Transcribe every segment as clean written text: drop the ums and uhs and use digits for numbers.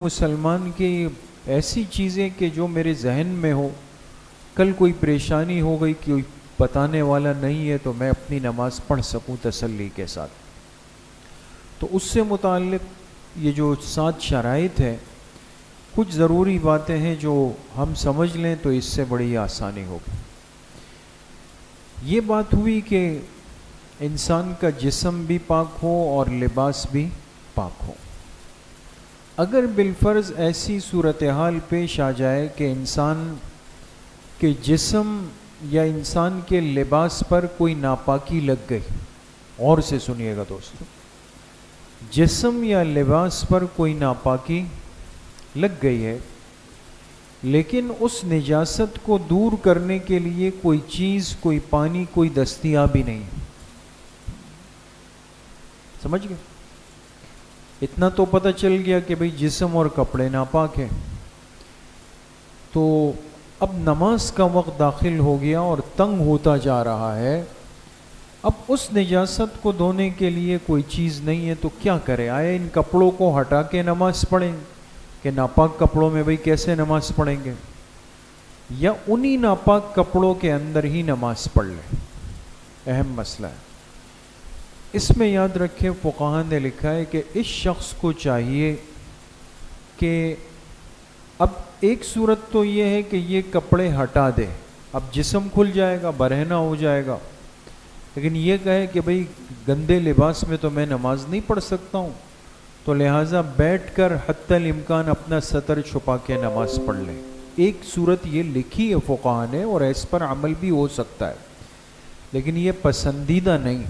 مسلمان کی ایسی چیزیں کہ جو میرے ذہن میں ہو، کل کوئی پریشانی ہو گئی، کوئی بتانے والا نہیں ہے تو میں اپنی نماز پڑھ سکوں تسلی کے ساتھ. تو اس سے متعلق یہ جو 7 شرائط ہے، کچھ ضروری باتیں ہیں جو ہم سمجھ لیں تو اس سے بڑی آسانی ہوگی. یہ بات ہوئی کہ انسان کا جسم بھی پاک ہو اور لباس بھی پاک ہو. اگر بالفرض ایسی صورتحال پیش آ جائے کہ انسان کے جسم یا انسان کے لباس پر کوئی ناپاکی لگ گئی، اور سے سنیے گا دوستو، جسم یا لباس پر کوئی ناپاکی لگ گئی ہے، لیکن اس نجاست کو دور کرنے کے لیے کوئی چیز، کوئی پانی، کوئی دستیاب ہی نہیں. سمجھ گئے؟ اتنا تو پتہ چل گیا کہ بھئی جسم اور کپڑے ناپاک ہیں. تو اب نماز کا وقت داخل ہو گیا اور تنگ ہوتا جا رہا ہے. اب اس نجاست کو دھونے کے لیے کوئی چیز نہیں ہے تو کیا کرے؟ آئے ان کپڑوں کو ہٹا کے نماز پڑھیں کہ ناپاک کپڑوں میں بھئی کیسے نماز پڑھیں گے، یا انہی ناپاک کپڑوں کے اندر ہی نماز پڑھ لیں؟ اہم مسئلہ ہے. اس میں یاد رکھیں، فقہاء نے لکھا ہے کہ اس شخص کو چاہیے کہ اب ایک صورت تو یہ ہے کہ یہ کپڑے ہٹا دے، اب جسم کھل جائے گا، برہنہ ہو جائے گا، لیکن یہ کہے کہ بھئی گندے لباس میں تو میں نماز نہیں پڑھ سکتا ہوں، تو لہٰذا بیٹھ کر حتی الامکان اپنا سطر چھپا کے نماز پڑھ لیں. ایک صورت یہ لکھی ہے فقہاء نے اور اس پر عمل بھی ہو سکتا ہے، لیکن یہ پسندیدہ نہیں.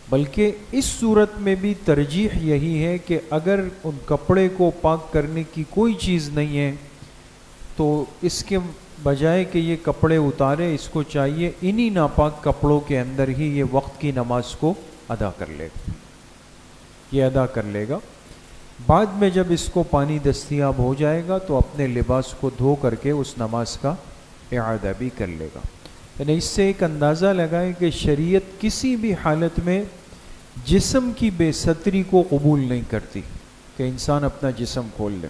بلکہ اس صورت میں بھی ترجیح یہی ہے کہ اگر ان کپڑے کو پاک کرنے کی کوئی چیز نہیں ہے تو اس کے بجائے کہ یہ کپڑے اتارے، اس کو چاہیے انہی ناپاک کپڑوں کے اندر ہی یہ وقت کی نماز کو ادا کر لے گا. یہ ادا کر لے گا. بعد میں جب اس کو پانی دستیاب ہو جائے گا تو اپنے لباس کو دھو کر کے اس نماز کا اعادہ بھی کر لے گا. یعنی اس سے ایک اندازہ لگائیں کہ شریعت کسی بھی حالت میں جسم کی بے ستری کو قبول نہیں کرتی کہ انسان اپنا جسم کھول لے.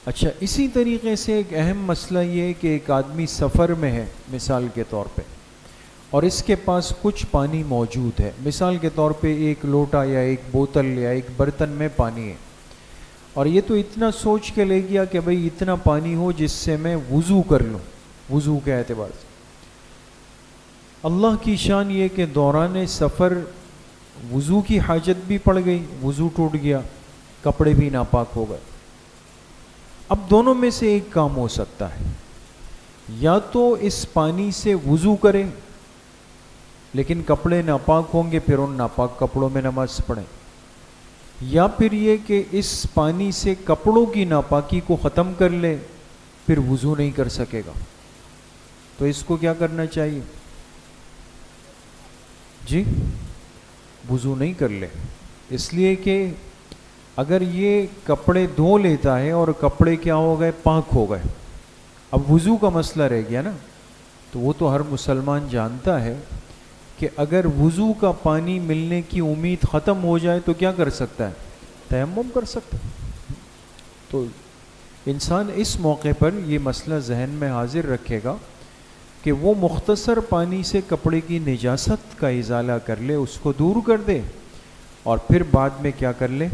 اچھا، اسی طریقے سے ایک اہم مسئلہ یہ ہے کہ ایک آدمی سفر میں ہے مثال کے طور پہ، اور اس کے پاس کچھ پانی موجود ہے، مثال کے طور پہ ایک لوٹا یا ایک بوتل یا ایک برتن میں پانی ہے، اور یہ تو اتنا سوچ کے لے گیا کہ بھئی اتنا پانی ہو جس سے میں وضو کر لوں، وضو کے اعتبار سے. اللہ کی شان یہ کہ دوران سفر وضو کی حاجت بھی پڑ گئی، وضو ٹوٹ گیا، کپڑے بھی ناپاک ہو گئے. اب دونوں میں سے ایک کام ہو سکتا ہے، یا تو اس پانی سے وضو کرے لیکن کپڑے ناپاک ہوں گے، پھر ان ناپاک کپڑوں میں نماز پڑھیں، یا پھر یہ کہ اس پانی سے کپڑوں کی ناپاکی کو ختم کر لے، پھر وضو نہیں کر سکے گا. تو اس کو کیا کرنا چاہیے؟ جی، وضو نہیں کر لے، اس لیے کہ اگر یہ کپڑے دھو لیتا ہے اور کپڑے کیا ہو گئے؟ پاک ہو گئے، اب وضو کا مسئلہ رہ گیا نا. تو وہ تو ہر مسلمان جانتا ہے کہ اگر وضو کا پانی ملنے کی امید ختم ہو جائے تو کیا کر سکتا ہے؟ تیمم کر سکتا ہے. تو انسان اس موقع پر یہ مسئلہ ذہن میں حاضر رکھے گا کہ وہ مختصر پانی سے کپڑے کی نجاست کا ازالہ کر لے، اس کو دور کر دے، اور پھر بعد میں کیا کر لے؟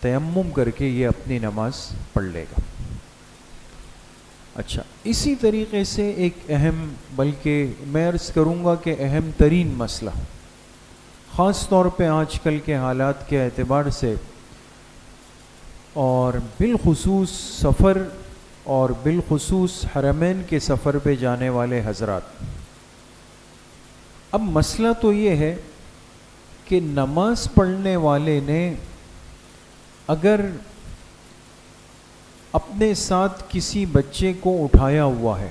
تیمم کر کے یہ اپنی نماز پڑھ لے گا. اچھا، اسی طریقے سے ایک اہم، بلکہ میں عرض کروں گا کہ اہم ترین مسئلہ، خاص طور پہ آج کل کے حالات کے اعتبار سے، اور بالخصوص سفر اور بالخصوص حرمین کے سفر پہ جانے والے حضرات. اب مسئلہ تو یہ ہے کہ نماز پڑھنے والے نے اگر اپنے ساتھ کسی بچے کو اٹھایا ہوا ہے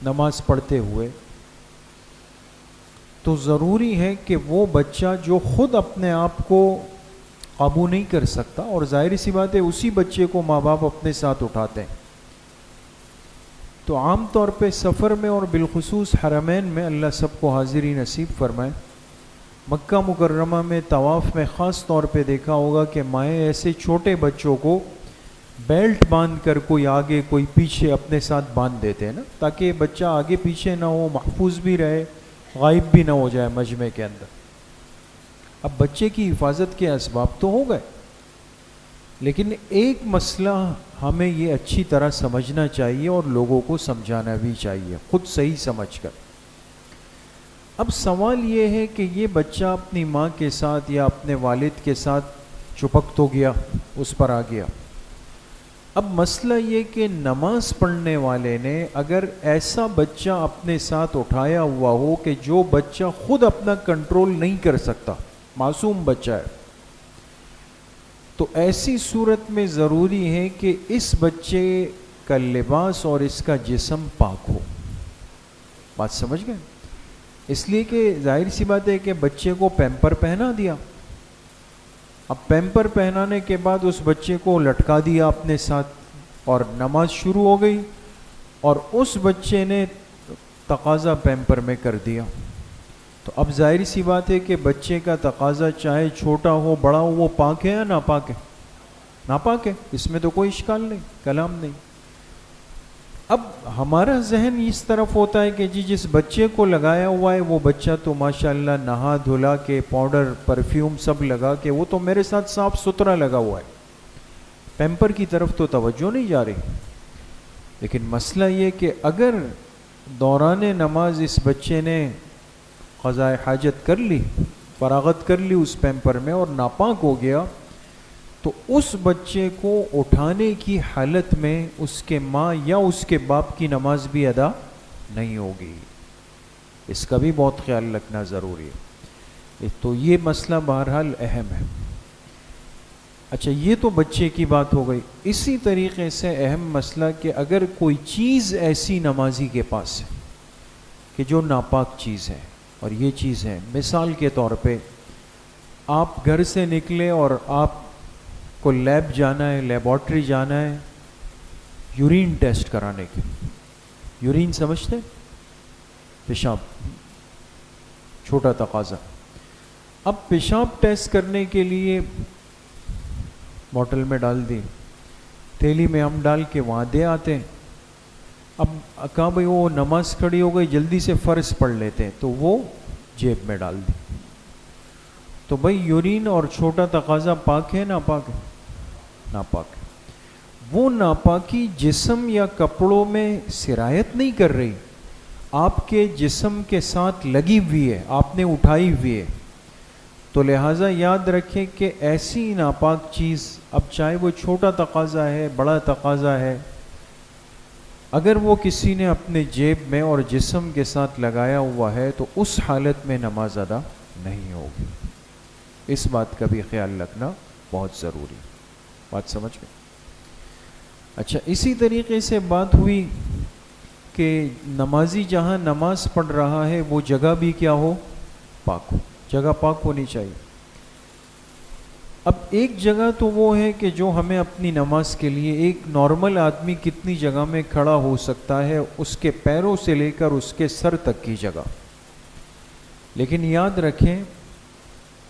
نماز پڑھتے ہوئے، تو ضروری ہے کہ وہ بچہ جو خود اپنے آپ کو قابو نہیں کر سکتا، اور ظاہر سی بات ہے اسی بچے کو ماں باپ اپنے ساتھ اٹھاتے ہیں، تو عام طور پہ سفر میں اور بالخصوص حرمین میں، اللہ سب کو حاضری نصیب فرمائے، مکہ مکرمہ میں طواف میں خاص طور پہ دیکھا ہوگا کہ مائیں ایسے چھوٹے بچوں کو بیلٹ باندھ کر کوئی آگے کوئی پیچھے اپنے ساتھ باندھ دیتے ہیں نا، تاکہ بچہ آگے پیچھے نہ ہو، محفوظ بھی رہے، غائب بھی نہ ہو جائے مجمع کے اندر۔ اب بچے کی حفاظت کے اسباب تو ہو گئے، لیکن ایک مسئلہ ہمیں یہ اچھی طرح سمجھنا چاہیے اور لوگوں کو سمجھانا بھی چاہیے خود صحیح سمجھ کر۔ اب سوال یہ ہے کہ یہ بچہ اپنی ماں کے ساتھ یا اپنے والد کے ساتھ چپک تو گیا، اس پر آ گیا۔ اب مسئلہ یہ کہ نماز پڑھنے والے نے اگر ایسا بچہ اپنے ساتھ اٹھایا ہوا ہو کہ جو بچہ خود اپنا کنٹرول نہیں کر سکتا، معصوم بچہ ہے، تو ایسی صورت میں ضروری ہے کہ اس بچے کا لباس اور اس کا جسم پاک ہو۔ بات سمجھ گئے؟ اس لیے کہ ظاہر سی بات ہے کہ بچے کو پیمپر پہنا دیا، اب پیمپر پہنانے کے بعد اس بچے کو لٹکا دیا اپنے ساتھ اور نماز شروع ہو گئی، اور اس بچے نے تقاضا پیمپر میں کر دیا، تو اب ظاہر سی بات ہے کہ بچے کا تقاضا چاہے چھوٹا ہو بڑا ہو وہ پاک ہے یا ناپاک ہے؟ ناپاک ہے، اس میں تو کوئی اشکال نہیں، کلام نہیں۔ اب ہمارا ذہن اس طرف ہوتا ہے کہ جی جس بچے کو لگایا ہوا ہے وہ بچہ تو ماشاءاللہ نہا دھلا کے پاؤڈر پرفیوم سب لگا کے وہ تو میرے ساتھ صاف ستھرا لگا ہوا ہے، پیمپر کی طرف تو توجہ نہیں جا رہی۔ لیکن مسئلہ یہ کہ اگر دوران نماز اس بچے نے قضاء حاجت کر لی، فراغت کر لی اس پیمپر میں اور ناپاک ہو گیا، تو اس بچے کو اٹھانے کی حالت میں اس کے ماں یا اس کے باپ کی نماز بھی ادا نہیں ہوگی۔ اس کا بھی بہت خیال رکھنا ضروری ہے۔ تو یہ مسئلہ بہرحال اہم ہے۔ اچھا، یہ تو بچے کی بات ہو گئی۔ اسی طریقے سے اہم مسئلہ کہ اگر کوئی چیز ایسی نمازی کے پاس ہے کہ جو ناپاک چیز ہے، اور یہ چیز ہے، مثال کے طور پہ آپ گھر سے نکلے اور آپ کو لیب جانا ہے، لیبارٹری جانا ہے یورین ٹیسٹ کرانے کے۔ یورین سمجھتے؟ پیشاب، چھوٹا تقاضا۔ اب پیشاب ٹیسٹ کرنے کے لیے بوٹل میں ڈال دی، تھیلی میں ہم ڈال کے وہاں دے آتے ہیں۔ اب کہا بھئی وہ نماز کھڑی ہو گئی، جلدی سے فرض پڑھ لیتے ہیں، تو وہ جیب میں ڈال دی۔ تو بھئی یورین اور چھوٹا تقاضا پاک ہے ناپاک ہے؟ ناپاک ہے۔ وہ ناپاکی جسم یا کپڑوں میں سرایت نہیں کر رہی، آپ کے جسم کے ساتھ لگی ہوئی ہے، آپ نے اٹھائی ہوئی ہے۔ تو لہٰذا یاد رکھیں کہ ایسی ناپاک چیز، اب چاہے وہ چھوٹا تقاضا ہے بڑا تقاضا ہے، اگر وہ کسی نے اپنے جیب میں اور جسم کے ساتھ لگایا ہوا ہے تو اس حالت میں نماز ادا نہیں ہوگی۔ اس بات کا بھی خیال رکھنا بہت ضروری، بات سمجھ گئے؟ اچھا، اسی طریقے سے بات ہوئی کہ نمازی جہاں نماز پڑھ رہا ہے وہ جگہ بھی کیا ہو؟ پاک ہو، جگہ پاک ہونی چاہیے۔ اب ایک جگہ تو وہ ہے کہ جو ہمیں اپنی نماز کے لیے، ایک نارمل آدمی کتنی جگہ میں کھڑا ہو سکتا ہے، اس کے پیروں سے لے کر اس کے سر تک کی جگہ۔ لیکن یاد رکھیں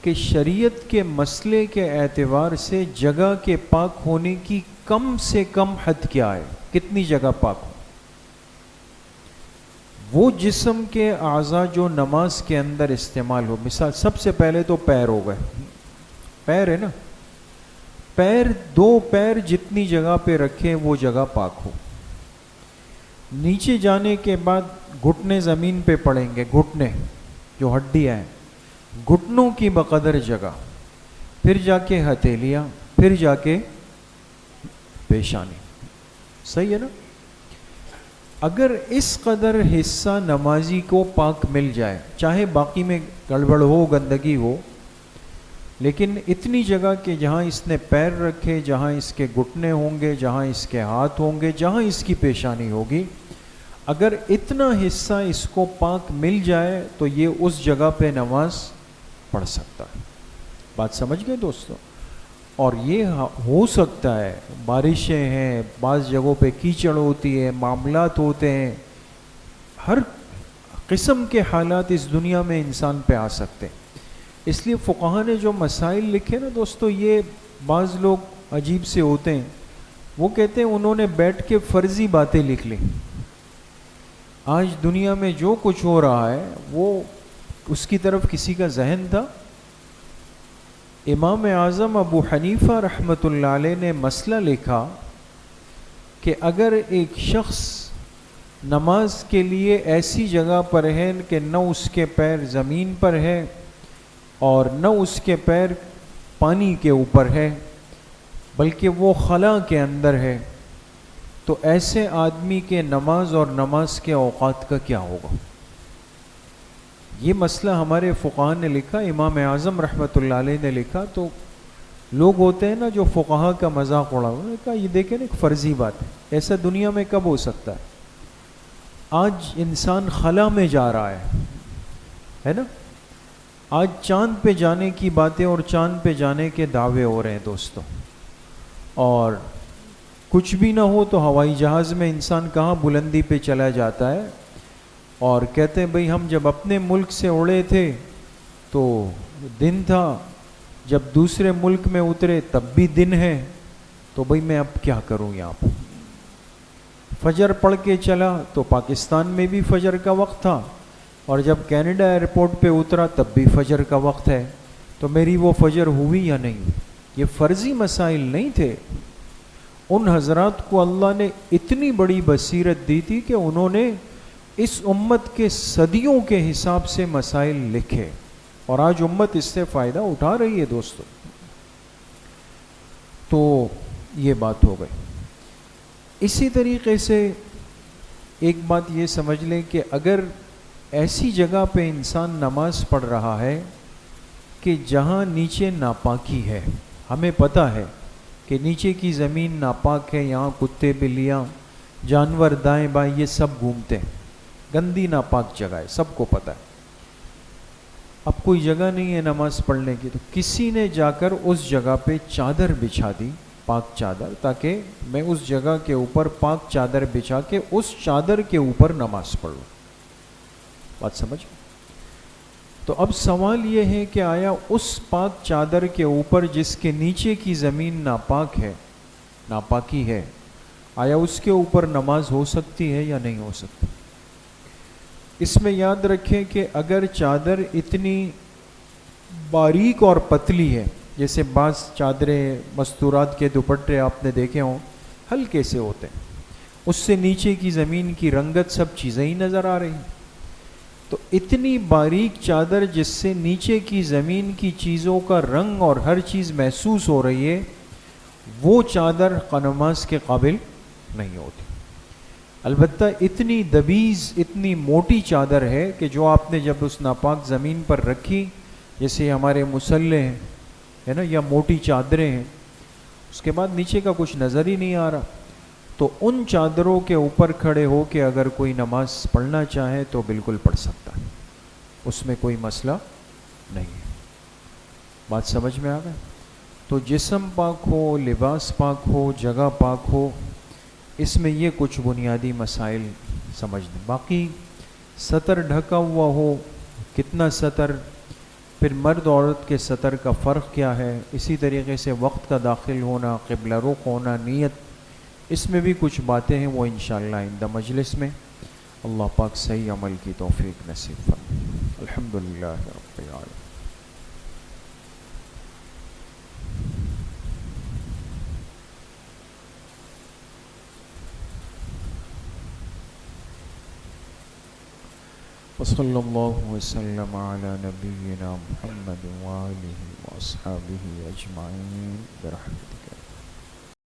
کہ شریعت کے مسئلے کے اعتبار سے جگہ کے پاک ہونے کی کم سے کم حد کیا ہے؟ کتنی جگہ پاک ہو؟ وہ جسم کے اعضاء جو نماز کے اندر استعمال ہو، مثال سب سے پہلے تو پیر ہو گئے، پیر ہے نا، پیر، دو پیر جتنی جگہ پہ رکھیں وہ جگہ پاک ہو۔ نیچے جانے کے بعد گھٹنے زمین پہ پڑیں گے، گھٹنے جو ہڈیاں ہیں، گھٹنوں کی بقدر جگہ، پھر جا کے ہتھیلیاں، پھر جا کے پیشانی۔ صحیح ہے نا؟ اگر اس قدر حصہ نمازی کو پاک مل جائے، چاہے باقی میں گڑبڑ ہو، گندگی ہو، لیکن اتنی جگہ کہ جہاں اس نے پیر رکھے، جہاں اس کے گھٹنے ہوں گے، جہاں اس کے ہاتھ ہوں گے، جہاں اس کی پیشانی ہوگی، اگر اتنا حصہ اس کو پاک مل جائے تو یہ اس جگہ پہ نماز پڑھ سکتا ہے۔ بات سمجھ گئے دوستو؟ اور یہ ہو سکتا ہے، بارشیں ہیں، بعض جگہوں پہ کیچڑ ہوتی ہے، معاملات ہوتے ہیں، ہر قسم کے حالات اس دنیا میں انسان پہ آ سکتے ہیں، اس لیے فقہا نے جو مسائل لکھے نا دوستو، یہ بعض لوگ عجیب سے ہوتے ہیں، وہ کہتے ہیں انہوں نے بیٹھ کے فرضی باتیں لکھ لی. آج دنیا میں جو کچھ ہو رہا ہے وہ اس کی طرف کسی کا ذہن تھا؟ امام اعظم ابو حنیفہ رحمۃ اللہ علیہ نے مسئلہ لکھا کہ اگر ایک شخص نماز کے لیے ایسی جگہ پر ہے کہ نہ اس کے پیر زمین پر ہے اور نہ اس کے پیر پانی کے اوپر ہے بلکہ وہ خلا کے اندر ہے، تو ایسے آدمی کے نماز اور نماز کے اوقات کا کیا ہوگا؟ یہ مسئلہ ہمارے فقہا نے لکھا، امام اعظم رحمۃ اللہ علیہ نے لکھا. تو لوگ ہوتے ہیں نا جو فقہا کا مذاق اڑا، انہوں نے کہا یہ دیکھیں نا ایک فرضی بات ہے، ایسا دنیا میں کب ہو سکتا ہے؟ آج انسان خلا میں جا رہا ہے نا؟ آج چاند پہ جانے کی باتیں اور چاند پہ جانے کے دعوے ہو رہے ہیں دوستوں، اور کچھ بھی نہ ہو تو ہوائی جہاز میں انسان کہاں بلندی پہ چلا جاتا ہے اور کہتے ہیں بھئی ہم جب اپنے ملک سے اڑے تھے تو دن تھا، جب دوسرے ملک میں اترے تب بھی دن ہے، تو بھئی میں اب کیا کروں یہاں پر؟ فجر پڑھ کے چلا تو پاکستان میں بھی فجر کا وقت تھا، اور جب کینیڈا ایئرپورٹ پہ اترا تب بھی فجر کا وقت ہے، تو میری وہ فجر ہوئی یا نہیں؟ یہ فرضی مسائل نہیں تھے. ان حضرات کو اللہ نے اتنی بڑی بصیرت دی تھی کہ انہوں نے اس امت کے صدیوں کے حساب سے مسائل لکھے، اور آج امت اس سے فائدہ اٹھا رہی ہے دوستو. تو یہ بات ہو گئی. اسی طریقے سے ایک بات یہ سمجھ لیں کہ اگر ایسی جگہ پہ انسان نماز پڑھ رہا ہے کہ جہاں نیچے ناپاکی ہے، ہمیں پتہ ہے کہ نیچے کی زمین ناپاک ہے، یہاں کتے بلیاں جانور دائیں بائیں یہ سب گھومتے ہیں، گندی ناپاک جگہ ہے، سب کو پتہ ہے. اب کوئی جگہ نہیں ہے نماز پڑھنے کی، تو کسی نے جا کر اس جگہ پہ چادر بچھا دی، پاک چادر، تاکہ میں اس جگہ کے اوپر پاک چادر بچھا کے اس چادر کے اوپر نماز پڑھوں. بات سمجھ؟ تو اب سوال یہ ہے کہ آیا اس پاک چادر کے اوپر جس کے نیچے کی زمین ناپاک ہے، ناپاکی ہے، آیا اس کے اوپر نماز ہو سکتی ہے یا نہیں ہو سکتی؟ اس میں یاد رکھیں کہ اگر چادر اتنی باریک اور پتلی ہے، جیسے بعض چادریں مستورات کے دوپٹے آپ نے دیکھے ہوں ہلکے سے ہوتے ہیں، اس سے نیچے کی زمین کی رنگت سب چیزیں ہی نظر آ رہی ہیں، تو اتنی باریک چادر جس سے نیچے کی زمین کی چیزوں کا رنگ اور ہر چیز محسوس ہو رہی ہے، وہ چادر نماز کے قابل نہیں ہوتی. البتہ اتنی دبیز، اتنی موٹی چادر ہے کہ جو آپ نے جب اس ناپاک زمین پر رکھی، جیسے ہمارے مصلے ہیں ہے نا، یا موٹی چادریں ہیں، اس کے بعد نیچے کا کچھ نظر ہی نہیں آ رہا، تو ان چادروں کے اوپر کھڑے ہو کے اگر کوئی نماز پڑھنا چاہے تو بالکل پڑھ سکتا ہے، اس میں کوئی مسئلہ نہیں ہے. بات سمجھ میں آ گئی؟ تو جسم پاک ہو، لباس پاک ہو، جگہ پاک ہو، اس میں یہ کچھ بنیادی مسائل سمجھ دیں. باقی سطر ڈھکا ہوا ہو، کتنا سطر، پھر مرد عورت کے سطر کا فرق کیا ہے، اسی طریقے سے وقت کا داخل ہونا، قبلہ رخ ہونا، نیت، اس میں بھی کچھ باتیں ہیں، وہ انشاءاللہ آئندہ مجلس میں. اللہ پاک صحیح عمل کی توفیق نصیب فرمائے. الحمدللہ رب العالمین. وصلی اللہ وسلم علی نبینا محمد وآلہ واصحابہ اجمعین برحمتہ.